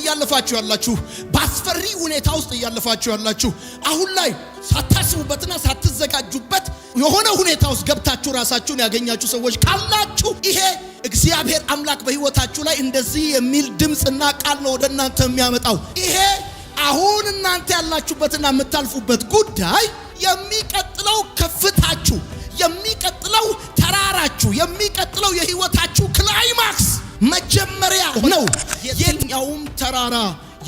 ያለፋችሁ ያላችሁ ባስፈሪ ሁኔታ ውስጥ ያለፋችሁ ያላችሁ አሁን ላይ ሳታስቡበትና ሳትዘጋጁበት የሆነ ሁኔታ ውስጥ ገብታችሁ ራሳችሁን ያገኛችሁ ሰዎች ካላችሁ ይሄ እግዚአብሔር አምላክ በህይወታችሁ ላይ እንደዚህ የሚል ድምጽና ቃል ነው ወደናንተ የሚያመጣው። ይሄ አሁን እናንተ ያላችሁበትና የምታልፉበት ጉዳይ የሚቀጥለው ከፍታችሁ፣ የሚቀጥለው ተራራችሁ፣ የሚቀጥለው የህይወታችሁ ክላይማክስ መጀመሪያ ነው። የትኛውም ተራራ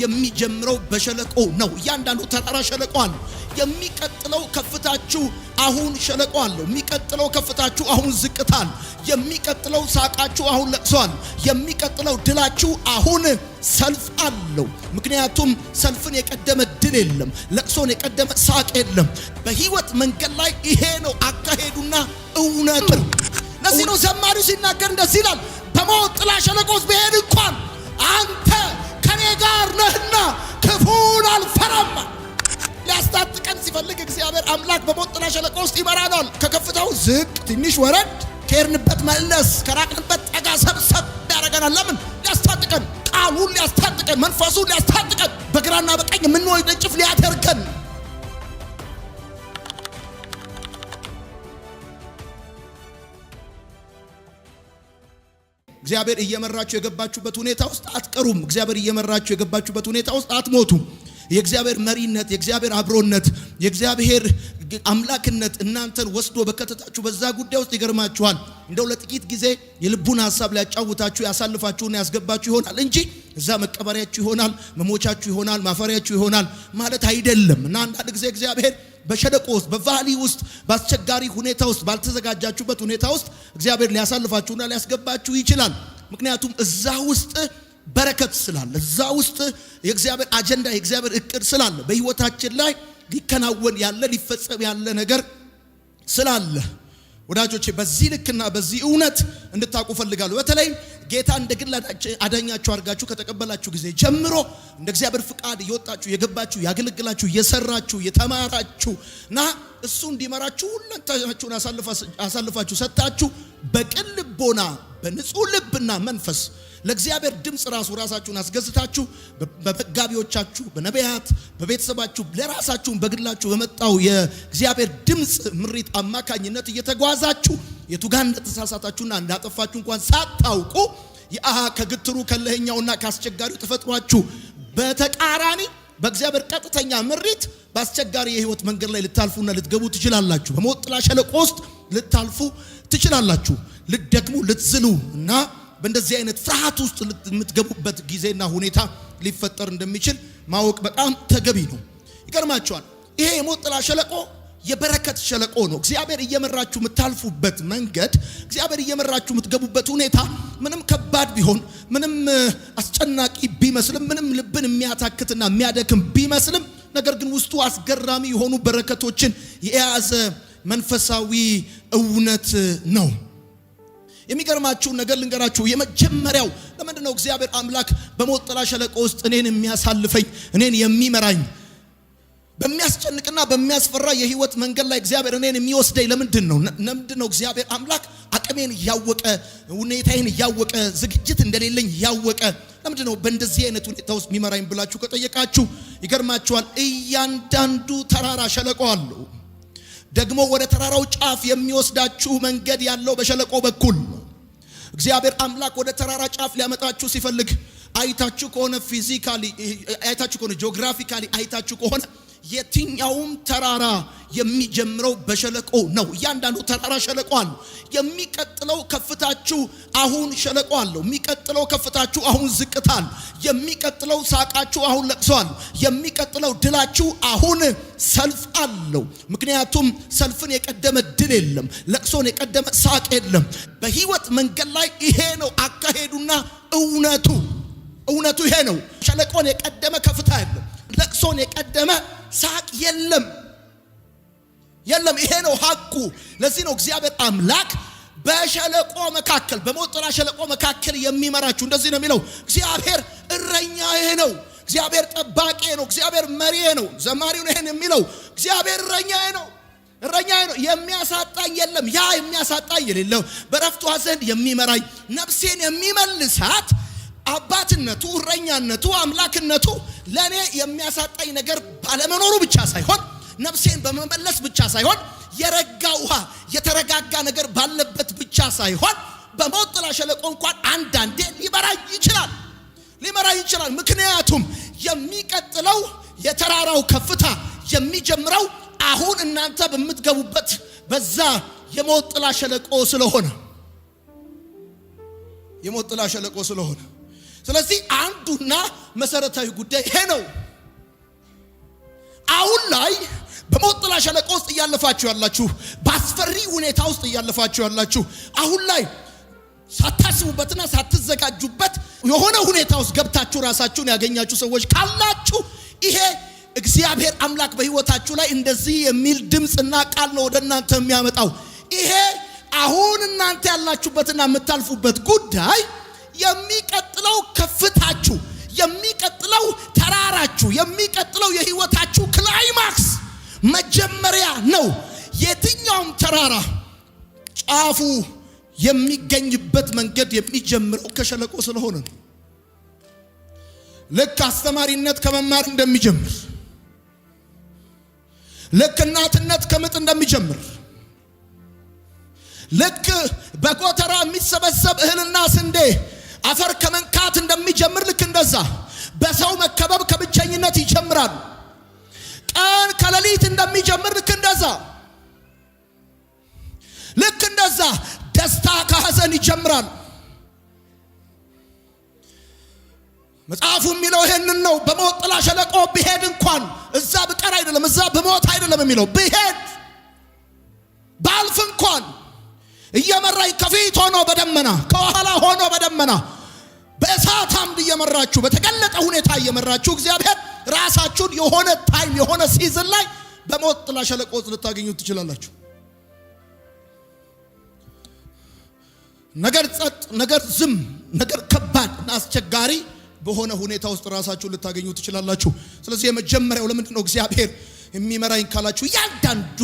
የሚጀምረው በሸለቆ ነው። እያንዳንዱ ተራራ ሸለቆ አለው። የሚቀጥለው ከፍታችሁ አሁን ሸለቆ አለው። የሚቀጥለው ከፍታችሁ አሁን ዝቅታ አለው። የሚቀጥለው ሳቃችሁ አሁን ለቅሶ አለው። የሚቀጥለው ድላችሁ አሁን ሰልፍ አለው። ምክንያቱም ሰልፍን የቀደመ ድል የለም፣ ለቅሶን የቀደመ ሳቅ የለም። በህይወት መንገድ ላይ ይሄ ነው አካሄዱና እውነቱ። ለዚህ ነው ዘማሪው ሲናገር እንደዚህ ይላል፣ በሞት ጥላ ሸለቆ ውስጥ ብሄድ እንኳን አንተ ከኔ ጋር ነህና ክፉን አልፈራም። ሊያስታጥቀን ሲፈልግ እግዚአብሔር አምላክ በሞት ጥላ ሸለቆ ውስጥ ይመራናል። ከከፍታው ዝቅ ትንሽ ወረድ፣ ከሄድንበት መለስ፣ ከራቅንበት ጠጋ ሰብሰብ ያደርገናል። ለምን? ሊያስታጥቀን፣ ቃሉን ሊያስታጥቀን፣ መንፈሱን ሊያስታጥቀን፣ በግራና በቀኝ የምንወደጭፍ ሊያደርገን። እግዚአብሔር እየመራችሁ የገባችሁበት ሁኔታ ውስጥ አትቀሩም። እግዚአብሔር እየመራችሁ የገባችሁበት ሁኔታ ውስጥ አትሞቱም። የእግዚአብሔር መሪነት፣ የእግዚአብሔር አብሮነት፣ የእግዚአብሔር አምላክነት እናንተን ወስዶ በከተታችሁ በዛ ጉዳይ ውስጥ ይገርማችኋል። እንደው ለጥቂት ጊዜ የልቡን ሐሳብ ሊያጫውታችሁ ያሳልፋችሁና ያስገባችሁ ይሆናል እንጂ እዛ መቀበሪያችሁ ይሆናል፣ መሞቻችሁ ይሆናል፣ ማፈሪያችሁ ይሆናል ማለት አይደለም። እና አንዳንድ ጊዜ እግዚአብሔር በሸለቆ ውስጥ፣ በቫሊ ውስጥ፣ በአስቸጋሪ ሁኔታ ውስጥ፣ ባልተዘጋጃችሁበት ሁኔታ ውስጥ እግዚአብሔር ሊያሳልፋችሁና ሊያስገባችሁ ይችላል። ምክንያቱም እዛ ውስጥ በረከት ስላለ፣ እዛ ውስጥ የእግዚአብሔር አጀንዳ፣ የእግዚአብሔር እቅድ ስላለ፣ በህይወታችን ላይ ሊከናወን ያለ ሊፈጸም ያለ ነገር ስላለ ወዳጆቼ በዚህ ልክና በዚህ እውነት እንድታውቁ ፈልጋለሁ። በተለይ ጌታ እንደ ግል አዳኛችሁ አድርጋችሁ ከተቀበላችሁ ጊዜ ጀምሮ እንደ እግዚአብሔር ፍቃድ እየወጣችሁ የገባችሁ ያገለግላችሁ የሰራችሁ የተማራችሁና እሱ እንዲመራችሁ ሁለንተናችሁን አሳልፋችሁ ሰጣችሁ በቅን ልቦና በንጹህ ልብና መንፈስ ለእግዚአብሔር ድምጽ ራሳችሁን አስገዝታችሁ በመጋቢዎቻችሁ፣ በነቢያት፣ በቤተሰባችሁ፣ ለራሳችሁ በግላችሁ በመጣው የእግዚአብሔር ድምጽ ምሪት አማካኝነት እየተጓዛችሁ የቱጋን እንደተሳሳታችሁና እንዳጠፋችሁ እንኳን ሳታውቁ ከግትሩ ከለህኛውና ካስቸጋሪው ተፈጥሯችሁ በተቃራኒ በእግዚአብሔር ቀጥተኛ ምሪት በአስቸጋሪ የህይወት መንገድ ላይ ልታልፉና ልትገቡ ትችላላችሁ። በሞት ጥላ ሸለቆ ውስጥ ልታልፉ ትችላላችሁ። ልትደክሙ፣ ልትዝሉ እና በእንደዚህ አይነት ፍርሃት ውስጥ የምትገቡበት ጊዜና ሁኔታ ሊፈጠር እንደሚችል ማወቅ በጣም ተገቢ ነው። ይገርማችኋል፣ ይሄ የሞት ጥላ ሸለቆ የበረከት ሸለቆ ነው። እግዚአብሔር እየመራችሁ የምታልፉበት መንገድ፣ እግዚአብሔር እየመራችሁ የምትገቡበት ሁኔታ ምንም ከባድ ቢሆን፣ ምንም አስጨናቂ ቢመስልም፣ ምንም ልብን የሚያታክትና የሚያደክም ቢመስልም፣ ነገር ግን ውስጡ አስገራሚ የሆኑ በረከቶችን የያዘ መንፈሳዊ እውነት ነው። የሚገርማችሁ ነገር ልንገራችሁ። የመጀመሪያው ለምንድነው እግዚአብሔር አምላክ በሞት ጥላ ሸለቆ ውስጥ እኔን የሚያሳልፈኝ፣ እኔን የሚመራኝ? በሚያስጨንቅና በሚያስፈራ የህይወት መንገድ ላይ እግዚአብሔር እኔን የሚወስደኝ ለምንድነው እግዚአብሔር አምላክ አቅሜን ያወቀ፣ ሁኔታዬን ያወቀ፣ ዝግጅት እንደሌለኝ ያወቀ ለምንድነው በእንደዚህ አይነት ሁኔታ ውስጥ የሚመራኝ ብላችሁ ከጠየቃችሁ ይገርማችኋል። እያንዳንዱ ተራራ ሸለቆ አለው። ደግሞ ወደ ተራራው ጫፍ የሚወስዳችሁ መንገድ ያለው በሸለቆ በኩል ነው። እግዚአብሔር አምላክ ወደ ተራራ ጫፍ ሊያመጣችሁ ሲፈልግ አይታችሁ ከሆነ ፊዚካሊ አይታችሁ ከሆነ ጂኦግራፊካሊ አይታችሁ ከሆነ የትኛውም ተራራ የሚጀምረው በሸለቆ ነው። እያንዳንዱ ተራራ ሸለቆ አለው። የሚቀጥለው ከፍታችሁ አሁን ሸለቆ አለው። የሚቀጥለው ከፍታችሁ አሁን ዝቅታ አለው። የሚቀጥለው ሳቃችሁ አሁን ለቅሶ አለው። የሚቀጥለው ድላችሁ አሁን ሰልፍ አለው። ምክንያቱም ሰልፍን የቀደመ ድል የለም፣ ለቅሶን የቀደመ ሳቅ የለም። በህይወት መንገድ ላይ ይሄ ነው አካሄዱና እውነቱ ይሄ ነው። ሸለቆን የቀደመ ከፍታ የለም፣ ለቅሶን የቀደመ ሳቅ የለም። ይሄ ነው ሐቁ። ለዚህ ነው እግዚአብሔር አምላክ በሸለቆ መካከል፣ በሞት ጥላ ሸለቆ መካከል የሚመራችሁ። እንደዚህ ነው የሚለው፣ እግዚአብሔር እረኛዬ ነው፣ እግዚአብሔር ጠባቂዬ ነው፣ እግዚአብሔር መሪዬ ነው። ዘማሪው ነው ይሄን የሚለው፣ እግዚአብሔር እረኛዬ ነው፣ የሚያሳጣኝ የለም። ያ የሚያሳጣኝ የሌለው በረፍቷ ዘንድ የሚመራኝ፣ ነፍሴን የሚመልሳት አባትነቱ እረኛነቱ አምላክነቱ ለኔ የሚያሳጣኝ ነገር ባለመኖሩ ብቻ ሳይሆን ነፍሴን በመመለስ ብቻ ሳይሆን የረጋ ውሃ የተረጋጋ ነገር ባለበት ብቻ ሳይሆን በሞት ጥላ ሸለቆ እንኳን አንዳንዴ ሊመራኝ ይችላል ምክንያቱም የሚቀጥለው የተራራው ከፍታ የሚጀምረው አሁን እናንተ በምትገቡበት በዛ የሞት ጥላ ሸለቆ ስለሆነ ስለዚህ አንዱና መሰረታዊ ጉዳይ ይሄ ነው አሁን ላይ በሞት ጥላ ሸለቆ ውስጥ ያለፋችሁ ያላችሁ በአስፈሪ ሁኔታ ውስጥ ያለፋችሁ ያላችሁ አሁን ላይ ሳታስቡበትና ሳትዘጋጁበት የሆነ ሁኔታ ውስጥ ገብታችሁ ራሳችሁን ያገኛችሁ ሰዎች ካላችሁ ይሄ እግዚአብሔር አምላክ በህይወታችሁ ላይ እንደዚህ የሚል ድምጽና ቃል ነው ወደናንተ የሚያመጣው ይሄ አሁን እናንተ ያላችሁበትና የምታልፉበት ጉዳይ የሚቀጥለው ከፍታችሁ የሚቀጥለው ተራራችሁ የሚቀጥለው የህይወታችሁ ክላይማክስ መጀመሪያ ነው የትኛውም ተራራ ጫፉ የሚገኝበት መንገድ የሚጀምረው ከሸለቆ ስለሆነ ነው ልክ አስተማሪነት ከመማር እንደሚጀምር ልክ እናትነት ከምጥ እንደሚጀምር ልክ በጎተራ የሚሰበሰብ እህልና ስንዴ አፈር ከመንካት እንደሚጀምር ልክ እንደዛ በሰው መከበብ ከብቸኝነት ይጀምራል ቀን ከሌሊት እንደሚጀምር ልክ እንደዛ ደስታ ከሐዘን ይጀምራል መጽሐፉ የሚለው ይሄንን ነው በሞት ጥላ ሸለቆ ብሄድ እንኳን እዛ ብቀር አይደለም እዛ በሞት አይደለም የሚለው ብሄድ ባልፍ እንኳን እየመራኝ ከፊት ሆኖ በደመና ከኋላ ሆኖ በደመና በእሳት አምድ እየመራችሁ በተገለጠ ሁኔታ እየመራችሁ እግዚአብሔር ራሳችሁን የሆነ ታይም የሆነ ሲዝን ላይ በሞት ጥላ ሸለቆ ውስጥ ልታገኙት ትችላላችሁ ነገር ጸጥ ነገር ዝም ነገር ከባድና አስቸጋሪ በሆነ ሁኔታ ውስጥ ራሳችሁን ልታገኙ ትችላላችሁ ስለዚህ የመጀመሪያው ለምንድነው እግዚአብሔር የሚመራኝ ካላችሁ ያንዳንዱ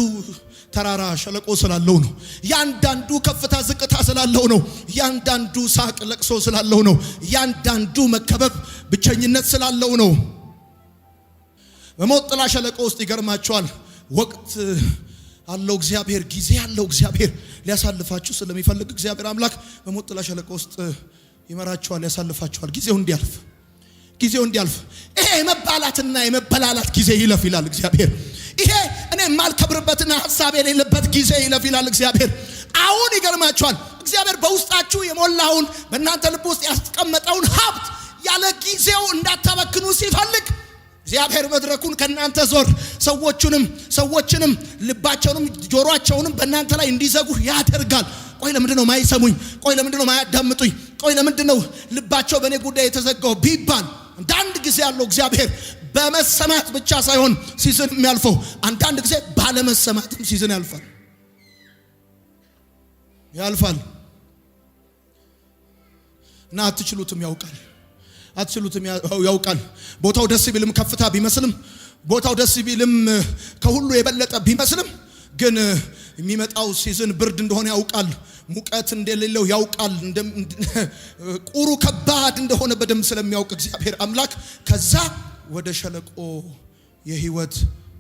ተራራ ሸለቆ ስላለው ነው ያንዳንዱ ከፍታ ዝቅታ ስላለው ነው ያንዳንዱ ሳቅ ለቅሶ ስላለው ነው ያንዳንዱ መከበብ ብቸኝነት ስላለው ነው በሞት ጥላ ሸለቆ ውስጥ ይገርማችኋል ወቅት አለው እግዚአብሔር ጊዜ አለው እግዚአብሔር ሊያሳልፋችሁ ስለሚፈልግ እግዚአብሔር አምላክ በሞት ጥላ ሸለቆ ውስጥ ይመራችኋል ያሳልፋችኋል ጊዜው እንዲያልፍ ይሄ የመባላትና የመበላላት ጊዜ ይለፍ ይላል እግዚአብሔር ይሄ እኔ ማልከብርበትና ሐሳብ የሌለበት ጊዜ ይለፍ ይላል እግዚአብሔር አሁን ይገርማችኋል እግዚአብሔር በውስጣችሁ የሞላውን በእናንተ ልብ ውስጥ ያስቀመጠውን ሀብት ያለ ጊዜው እንዳታበክኑ ሲፈልግ እግዚአብሔር መድረኩን ከናንተ ዞር ሰዎችንም ልባቸውንም ጆሮአቸውንም በእናንተ ላይ እንዲዘጉ ያደርጋል ቆይ ለምንድነው ማይሰሙኝ ቆይ ለምንድነው ማያዳምጡኝ ቆይ ለምንድነው ልባቸው በኔ ጉዳይ የተዘጋው ቢባል አንዳንድ ጊዜ ያለው እግዚአብሔር በመሰማት ብቻ ሳይሆን ሲዝን የሚያልፈው አንዳንድ ጊዜ ባለመሰማትም ሲዝን ያልፋል እና አትችሉትም ያውቃል ቦታው ደስ ቢልም ከፍታ ቢመስልም ቦታው ደስ ቢልም ከሁሉ የበለጠ ቢመስልም ግን የሚመጣው ሲዝን ብርድ እንደሆነ ያውቃል ሙቀት እንደሌለው ያውቃል ቁሩ ከባድ እንደሆነ በደም ስለሚያውቅ እግዚአብሔር አምላክ ከዛ ወደ ሸለቆ የህይወት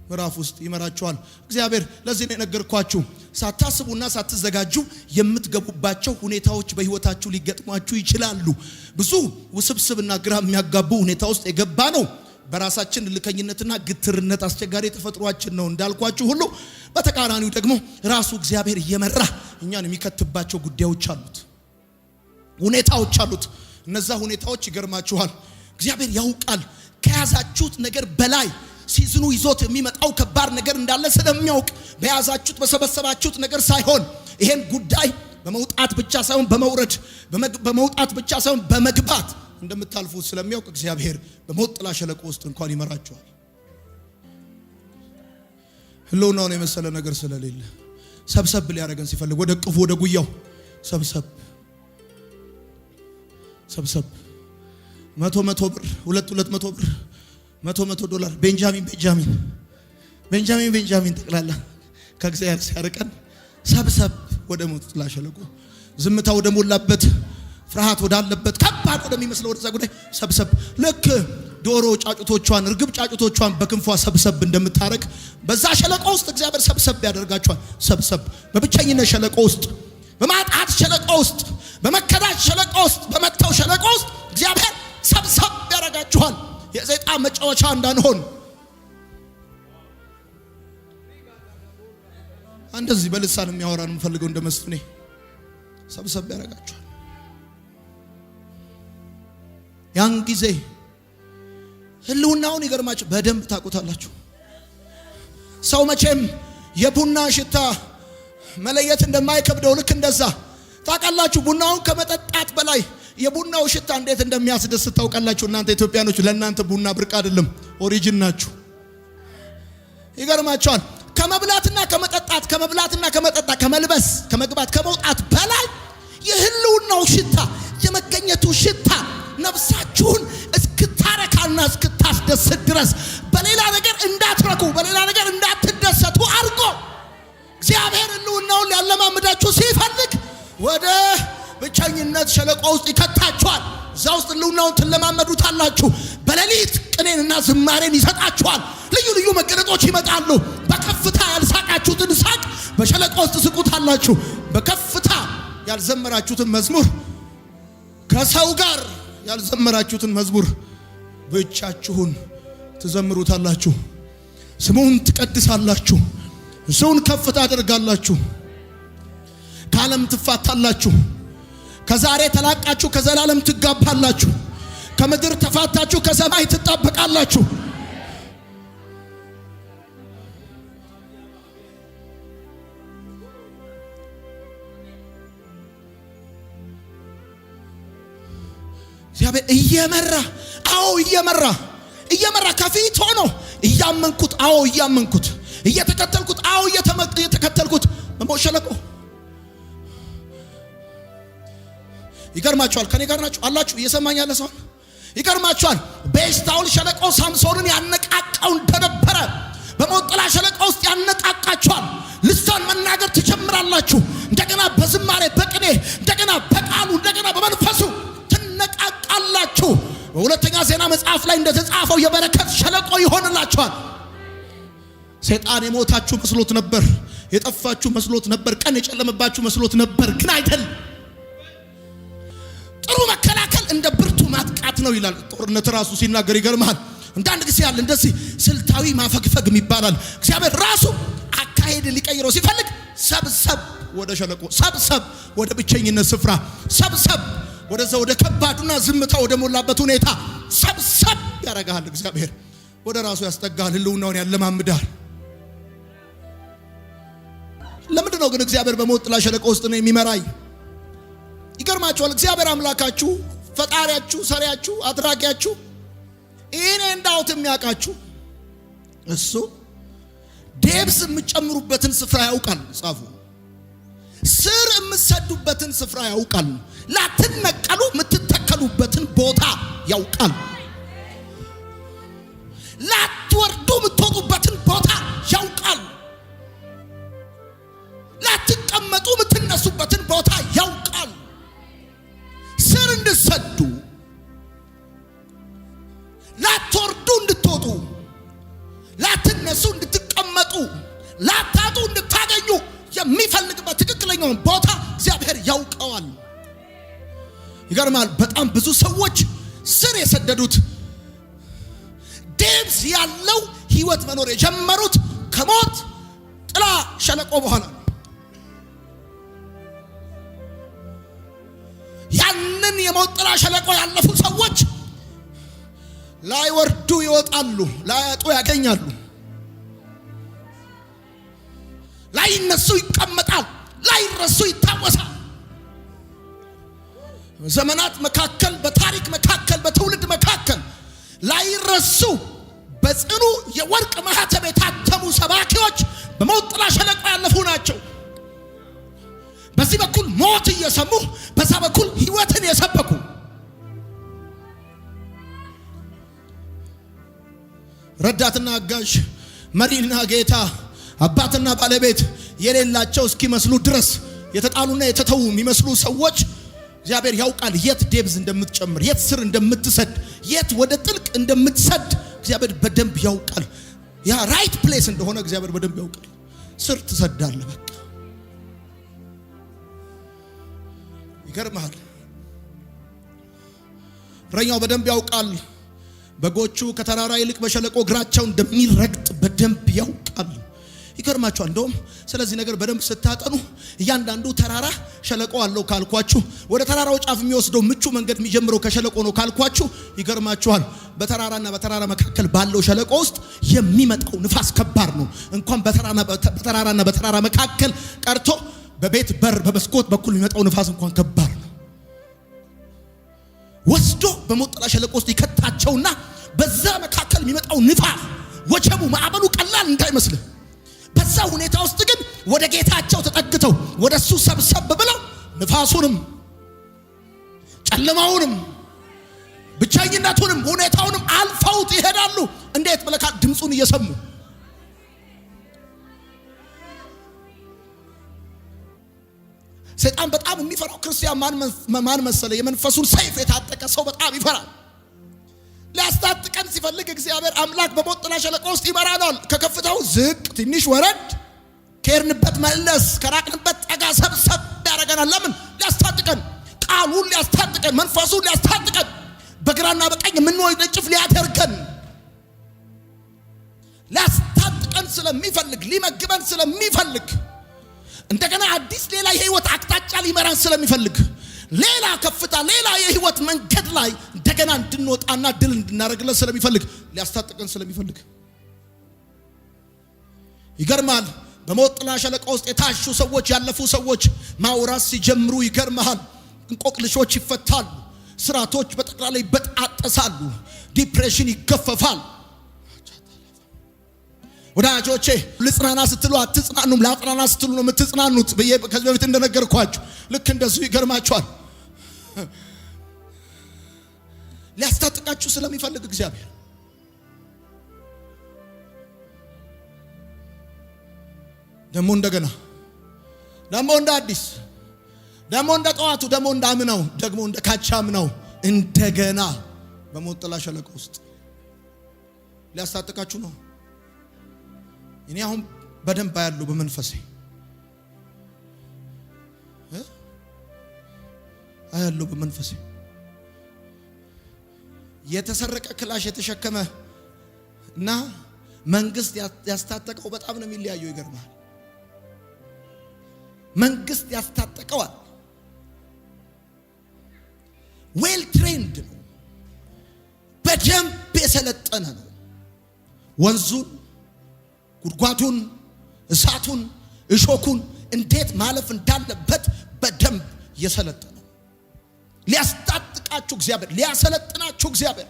ምዕራፍ ውስጥ ይመራችኋል እግዚአብሔር ለዚህ ነው የነገርኳችሁ ሳታስቡና ሳትዘጋጁ የምትገቡባቸው ሁኔታዎች በህይወታችሁ ሊገጥሟችሁ ይችላሉ ብዙ ውስብስብና ግራ የሚያጋቡ ሁኔታ ውስጥ የገባ ነው በራሳችን ልከኝነትና ግትርነት አስቸጋሪ ተፈጥሯችን ነው እንዳልኳችሁ ሁሉ በተቃራኒው ደግሞ ራሱ እግዚአብሔር እየመራ እኛን የሚከትባቸው ጉዳዮች ሁኔታዎች አሉት እነዛ ሁኔታዎች ይገርማችኋል እግዚአብሔር ያውቃል ከያዛችሁት ነገር በላይ ሲዝኑ ይዞት የሚመጣው ከባድ ነገር እንዳለ ስለሚያውቅ በያዛችሁት በሰበሰባችሁት ነገር ሳይሆን ይሄን ጉዳይ በመውጣት ብቻ ሳይሆን በመውረድ በመውጣት ብቻ ሳይሆን በመግባት እንደምታልፉት ስለሚያውቅ እግዚአብሔር በሞት ጥላ ሸለቆ ውስጥ እንኳን ይመራችኋል ህልውናውን የመሰለ ነገር ስለሌለ ሰብሰብ ሊያደርገን ሲፈልግ ወደ ቅፉ ወደ ጉያው ሰብሰብ 100 ብር 200 ብር 100 ዶላር ቤንጃሚን ጠቅላላ ከእግዚአብሔር ሲያርቀን ሰብሰብ ወደ ሞት ጥላ ሸለቆ ዝምታ ወደ ሞላበት ፍርሃት ወዳለበት ከባድ ወደሚመስለው ወደዛ ጉዳይ ሰብሰብ። ልክ ዶሮ ጫጩቶቿን እርግብ ጫጩቶቿን በክንፏ ሰብሰብ እንደምታረግ በዛ ሸለቆ ውስጥ እግዚአብሔር ሰብሰብ ያደርጋቸዋል። ሰብሰብ በብቸኝነት ሸለቆ ውስጥ፣ በማጣት ሸለቆ ውስጥ፣ በመከዳት ሸለቆ ውስጥ፣ በመተው ሸለቆ ውስጥ እግዚአብሔር ሰብሰብ ያደርጋችኋል። የሰይጣን መጫወቻ እንዳንሆን እንደዚህ በልሳን የሚያወራን የምፈልገው እንደመስፍኔ ሰብሰብ ያደርጋችኋል። ያን ጊዜ ህልውናውን ይገርማችሁ በደንብ ታውቁታላችሁ። ሰው መቼም የቡና ሽታ መለየት እንደማይከብደው ልክ እንደዛ ታውቃላችሁ። ቡናውን ከመጠጣት በላይ የቡናው ሽታ እንዴት እንደሚያስደስት ታውቃላችሁ። እናንተ ኢትዮጵያኖች ለእናንተ ቡና ብርቅ አይደለም፣ ኦሪጂን ናችሁ። ይገርማችኋል። ከመብላትና ከመጠጣት ከመልበስ ከመግባት ከመውጣት በላይ የህልውናው ሽታ የመገኘቱ ሽታ ነፍሳችሁን እስክታረካና እስክታስደስት ድረስ በሌላ ነገር እንዳትረኩ በሌላ ነገር እንዳትደሰቱ አድርጎ እግዚአብሔር ህልውናውን ሊያለማምዳችሁ ሲፈልግ ወደ ብቸኝነት ሸለቆ ውስጥ ይከታችኋል። እዛ ውስጥ ህልውናውን ትለማመዱታላችሁ። በሌሊት ቅኔንና ዝማሬን ይሰጣችኋል። ልዩ ልዩ መገለጦች ይመጣሉ። በከፍታ ያልሳቃችሁትን ሳቅ በሸለቆ ውስጥ ትስቁታላችሁ። በከፍታ ያልዘመራችሁትን መዝሙር ከሰው ጋር ያልዘመራችሁትን መዝሙር ብቻችሁን ትዘምሩታላችሁ። ስሙን ትቀድሳላችሁ። እሱን ከፍ ታደርጋላችሁ። ከዓለም ትፋታላችሁ። ከዛሬ ተላቃችሁ ከዘላለም ትጋባላችሁ። ከምድር ተፋታችሁ ከሰማይ ትጣበቃላችሁ። እግዚአብሔር እየመራ ከፊት ሆኖ እያመንኩት እያመንኩት እየተከተልኩት እየተከተልኩት በሞት ሸለቆ ይገርማችኋል። ከኔ ጋር ናችሁ አላችሁ እየሰማኝ ያለ ሰው ይገርማችኋል። በኤስታኦል ሸለቆ ሳምሶንን ያነቃቃው እንደነበረ በሞት ጥላ ሸለቆ ውስጥ ያነቃቃችኋል። ልሳን መናገር ትጀምራላችሁ። እንደገና በዝማሬ በቅኔ እንደገና በቃሉ እንደገና በመንፈሱ ትነቃቃላችሁ። በሁለተኛ ዜና መጽሐፍ ላይ እንደተጻፈው የበረከት ሸለቆ ይሆንላችኋል። ሰይጣን የሞታችሁ መስሎት ነበር፣ የጠፋችሁ መስሎት ነበር፣ ቀን የጨለመባችሁ መስሎት ነበር፣ ግን አይደለም። ጥሩ መከላከል እንደ ብርቱ ማጥቃት ነው ይላል ጦርነት ራሱ ሲናገር ይገርማል። አንዳንድ ጊዜ ያለ እንደዚህ ስልታዊ ማፈግፈግ ይባላል። እግዚአብሔር ራሱ አካሄድ ሊቀይረው ሲፈልግ ሰብሰብ ወደ ሸለቆ፣ ሰብሰብ ወደ ብቸኝነት ስፍራ፣ ሰብሰብ ወደዛ ወደ ከባዱና ዝምታ ወደ ሞላበት ሁኔታ ሰብሰብ ያረጋል። እግዚአብሔር ወደ ራሱ ያስጠጋል፣ ህልውናውን ያለማምዳል። ለምንድን ነው ግን እግዚአብሔር በሞት ጥላ ሸለቆ ውስጥ ነው የሚመራኝ? ይገርማችኋል። እግዚአብሔር አምላካችሁ፣ ፈጣሪያችሁ፣ ሰሪያችሁ፣ አድራጊያችሁ እኔ እንዳውት የሚያውቃችሁ እሱ ዴብስ የምትጨምሩበትን ስፍራ ያውቃል። ጻፉ። ስር የምትሰዱበትን ስፍራ ያውቃል። ላትነቀሉ የምትተከሉበትን ቦታ ያውቃል። ላትወርዱ የምትወጡበትን ቦታ ያውቃል። ላትቀመጡ የምትነሱበትን ቦታ ያውቃል። ስር እንድትሰዱ፣ ላትወርዱ እንድትወጡ፣ ላትነሱ እንድትቀመጡ፣ ላታጡ እንድታገኙ የሚፈልግበት ትክክለኛውን ቦታ እግዚአብሔር ያውቀዋል። ይገርማል። በጣም ብዙ ሰዎች ስር የሰደዱት ዴብስ ያለው ህይወት መኖር የጀመሩት ከሞት ጥላ ሸለቆ በኋላ ያንን የሞት ጥላ ሸለቆ ያለፉ ሰዎች ላይወርዱ ይወጣሉ፣ ላያጡ ያገኛሉ፣ ላይነሱ ይቀመጣል፣ ላይረሱ ይታወሳል። ዘመናት መካከል፣ በታሪክ መካከል፣ በትውልድ መካከል ላይረሱ በጽኑ የወርቅ ማህተም የታተሙ ሰባኪዎች በሞት ጥላ ሸለቆ ያለፉ ናቸው። በዚህ በኩል ሞት እየሰሙ በዛ በኩል ህይወትን የሰበኩ ረዳትና አጋዥ፣ መሪና ጌታ፣ አባትና ባለቤት የሌላቸው እስኪመስሉ ድረስ የተጣሉና የተተዉ የሚመስሉ ሰዎች እግዚአብሔር ያውቃል የት ዴብዝ እንደምትጨምር፣ የት ስር እንደምትሰድ፣ የት ወደ ጥልቅ እንደምትሰድ እግዚአብሔር በደንብ ያውቃል። ያ ራይት ፕሌስ እንደሆነ እግዚአብሔር በደንብ ያውቃል። ስር ትሰዳለህ። በቃ ይገርምሃል። እረኛው በደንብ ያውቃል። በጎቹ ከተራራ ይልቅ በሸለቆ እግራቸው እንደሚረግጥ በደንብ ያውቃል። ይገርማችኋል። እንደውም ስለዚህ ነገር በደንብ ስታጠኑ እያንዳንዱ ተራራ ሸለቆ አለው ካልኳችሁ፣ ወደ ተራራው ጫፍ የሚወስደው ምቹ መንገድ የሚጀምረው ከሸለቆ ነው ካልኳችሁ፣ ይገርማችኋል። በተራራና በተራራ መካከል ባለው ሸለቆ ውስጥ የሚመጣው ንፋስ ከባድ ነው። እንኳን በተራራና በተራራ መካከል ቀርቶ በቤት በር በመስኮት በኩል የሚመጣው ንፋስ እንኳን ከባድ ነው። ወስዶ በሞት ጥላ ሸለቆ ውስጥ ይከታቸውና በዛ መካከል የሚመጣው ንፋስ ወጀቡ ማዕበሉ ቀላል እንዳይመስልህ፣ በዛ ሁኔታ ውስጥ ግን ወደ ጌታቸው ተጠግተው ወደሱ ሰብሰብ ብለው ንፋሱንም ጨለማውንም ብቻኝነቱንም ሁኔታውንም አልፈውት ይሄዳሉ። እንዴት ብለካ ድምጹን እየሰሙ። ሰይጣን በጣም የሚፈራው ክርስቲያን ማን መሰለ? የመንፈሱን ሰይፍ የታጠቀ ሰው በጣም ይፈራል። ሊያስታጥቀን ሲፈልግ እግዚአብሔር አምላክ በሞት ጥላ ሸለቆ ውስጥ ይመራናል። ከከፍታው ዝቅ ትንሽ ወረድ፣ ከሄድንበት መለስ፣ ከራቅንበት ጠጋ ሰብሰብ ያደርገናል። ለምን? ሊያስታጥቀን፣ ቃሉን ሊያስታጥቀን፣ መንፈሱን ሊያስታጥቀን፣ በግራና በቀኝ የምንወነጭፍ ሊያደርገን፣ ሊያስታጥቀን ስለሚፈልግ፣ ሊመግበን ስለሚፈልግ፣ እንደገና አዲስ ሌላ የህይወት አቅጣጫ ሊመራን ስለሚፈልግ፣ ሌላ ከፍታ ሌላ የህይወት መንገድ ላይ እንደገና እንድንወጣና ድል እንድናደርግለት ስለሚፈልግ፣ ሊያስታጥቀን ስለሚፈልግ። ይገርማል። በሞት ጥላ ሸለቆ ውስጥ የታሹ ሰዎች፣ ያለፉ ሰዎች ማውራት ሲጀምሩ ይገርማል። እንቆቅልሾች ይፈታሉ፣ ስራቶች በጠቅላላ ይበጣጠሳሉ፣ ዲፕሬሽን ይገፈፋል። ወዳጆቼ ልጽናና ስትሉ አትጽናኑም፣ ላጽናና ስትሉ ነው የምትጽናኑት። ከዚህ በፊት እንደነገርኳችሁ ልክ እንደዚሁ ይገርማችኋል። ሊያስታጥቃችሁ ስለሚፈልግ እግዚአብሔር ደሞ እንደገና ደሞ እንደ አዲስ ደሞ እንደ ጠዋቱ ደሞ እንዳምነው ደግሞ እንደ ካቻምነው እንደገና በሞት ጥላ ሸለቆ ውስጥ ሊያስታጥቃችሁ ነው። እኔ አሁን በደንብ ያለው በመንፈሴ አያለው በመንፈሴ የተሰረቀ ክላሽ የተሸከመ እና መንግስት ያስታጠቀው በጣም ነው የሚለያየው። ይገርማል። መንግስት ያስታጠቀዋል፣ ዌል ትሬንድ ነው፣ በደንብ የሰለጠነ ነው። ወንዙን፣ ጉድጓዱን፣ እሳቱን፣ እሾኩን እንዴት ማለፍ እንዳለበት በደንብ የሰለጠነ ሊያስታጥቃችሁ እግዚአብሔር፣ ሊያሰለጥናችሁ እግዚአብሔር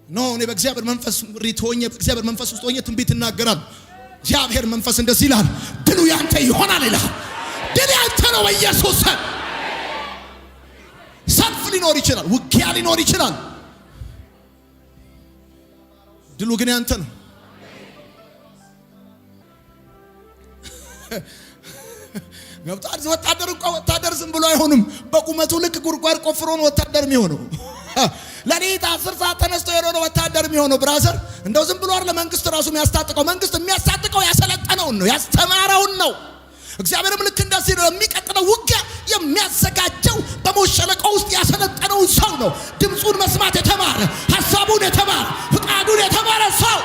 ነው። እኔ በእግዚአብሔር መንፈስ ሪቶኝ በእግዚአብሔር መንፈስ ውስጥ ሆኜ ትንቢት እናገራል። እግዚአብሔር መንፈስ እንደዚህ ይላል፣ ድሉ ያንተ ይሆናል ይላል። ድል ያንተ ነው በኢየሱስ ስም። ሰልፍ ሊኖር ይችላል፣ ውጊያ ሊኖር ይችላል፣ ድሉ ግን ያንተ ነው። ገብቷል። ወታደር እንኳን ወታደር ዝም ብሎ አይሆንም። በቁመቱ ልክ ጉድጓድ ቆፍሮ ነው ወታደር የሚሆነው። ለሊት 10 ሰዓት ተነስቶ የሆነ ወታደር የሚሆነው ብራዘር እንደው ዝም ብሎ አይደለም። መንግስት ራሱ የሚያስታጥቀው፣ መንግስት የሚያስታጥቀው ያሰለጠነውን ነው፣ ያስተማረውን ነው። እግዚአብሔርም ልክ እንደዚህ ነው። የሚቀጥለው ውጊያ የሚያዘጋጀው በሞት ሸለቆ ውስጥ ያሰለጠነውን ሰው ነው። ድምጹን መስማት የተማረ፣ ሐሳቡን የተማረ፣ ፍቃዱን የተማረ ሰው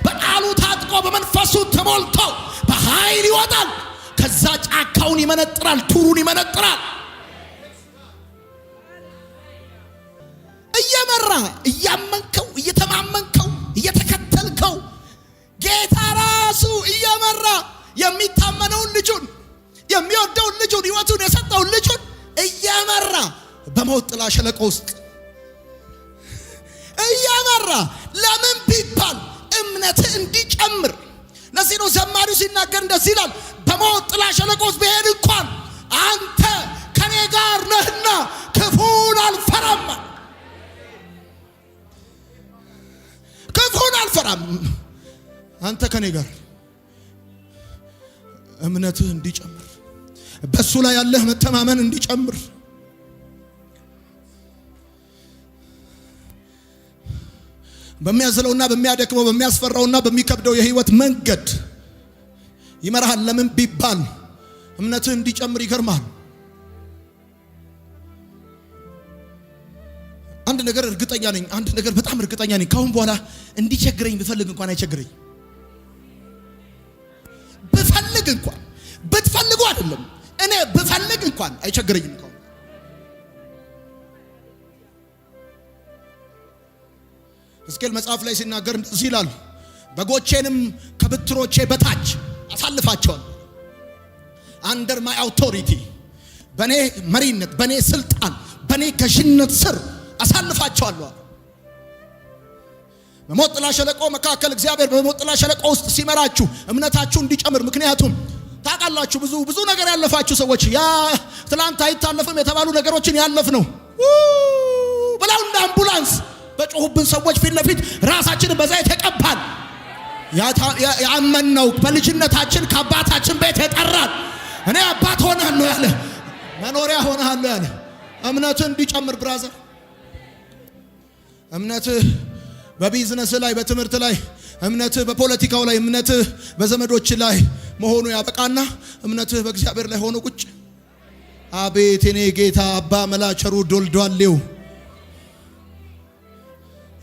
በቃሉ ታጥቆ በመንፈሱ ተሞልቶ በኃይል ይወጣል። ከዛ ጫካውን ይመነጥራል፣ ቱሩን ይመነጥራል። እየመራ እያመንከው እየተማመንከው እየተከተልከው ጌታ ራሱ እየመራ የሚታመነውን ልጁን የሚወደውን ልጁን ሕይወቱን የሰጠውን ልጁን እየመራ በሞት ጥላ ሸለቆ ውስጥ እየመራ ለምን ቢባል እምነትህ እንዲጨምር። ለዚህ ነው ዘማሪው ሲናገር እንደዚህ ይላል፣ በሞት ጥላ ሸለቆ ውስጥ ብሄድ እንኳን አንተ ከኔ ጋር ነህና ክፉን አልፈራም። ክፉን አልፈራም፣ አንተ ከኔ ጋር። እምነትህ እንዲጨምር በሱ ላይ ያለህ መተማመን እንዲጨምር በሚያዝለውና በሚያደክመው በሚያስፈራውና በሚከብደው የህይወት መንገድ ይመራሃል። ለምን ቢባል እምነትህ እንዲጨምር ይገርማል። አንድ ነገር እርግጠኛ ነኝ፣ አንድ ነገር በጣም እርግጠኛ ነኝ። ካሁን በኋላ እንዲቸግረኝ ብፈልግ እንኳን አይቸግረኝ። ብፈልግ እንኳን ብትፈልጉ አይደለም እኔ ብፈልግ እንኳን አይቸግረኝም። ሕዝቅኤል መጽሐፍ ላይ ሲናገር እንደዚህ ይላል፣ በጎቼንም ከብትሮቼ በታች አሳልፋቸዋል። አንደር ማይ አውቶሪቲ፣ በኔ መሪነት፣ በኔ ስልጣን፣ በኔ ገዥነት ስር አሳልፋቸዋለሁ። በሞት ጥላ ሸለቆ መካከል እግዚአብሔር በሞት ጥላ ሸለቆ ውስጥ ሲመራችሁ እምነታችሁ እንዲጨምር። ምክንያቱም ታውቃላችሁ ብዙ ነገር ያለፋችሁ ሰዎች ያ ትላንት አይታለፍም የተባሉ ነገሮችን ያለፍ ነው ብለው እንደ አምቡላንስ በጮሁብን ሰዎች ፊት ለፊት ራሳችንን በዘይት ተቀባል። ያመንነው በልጅነታችን ከአባታችን ቤት የጠራን እኔ አባት ሆነሃለሁ ያለ መኖሪያ ሆነሃለሁ ያለ እምነትህ እንዲጨምር ብራዘር። እምነትህ በቢዝነስ ላይ በትምህርት ላይ እምነትህ በፖለቲካው ላይ እምነትህ በዘመዶች ላይ መሆኑ ያበቃና እምነትህ በእግዚአብሔር ላይ ሆኖ ቁጭ። አቤት እኔ ጌታ አባ መላቸሩ ዶልዷሌው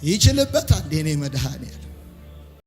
ይችልበታል። እኔ መድኃኔዓለም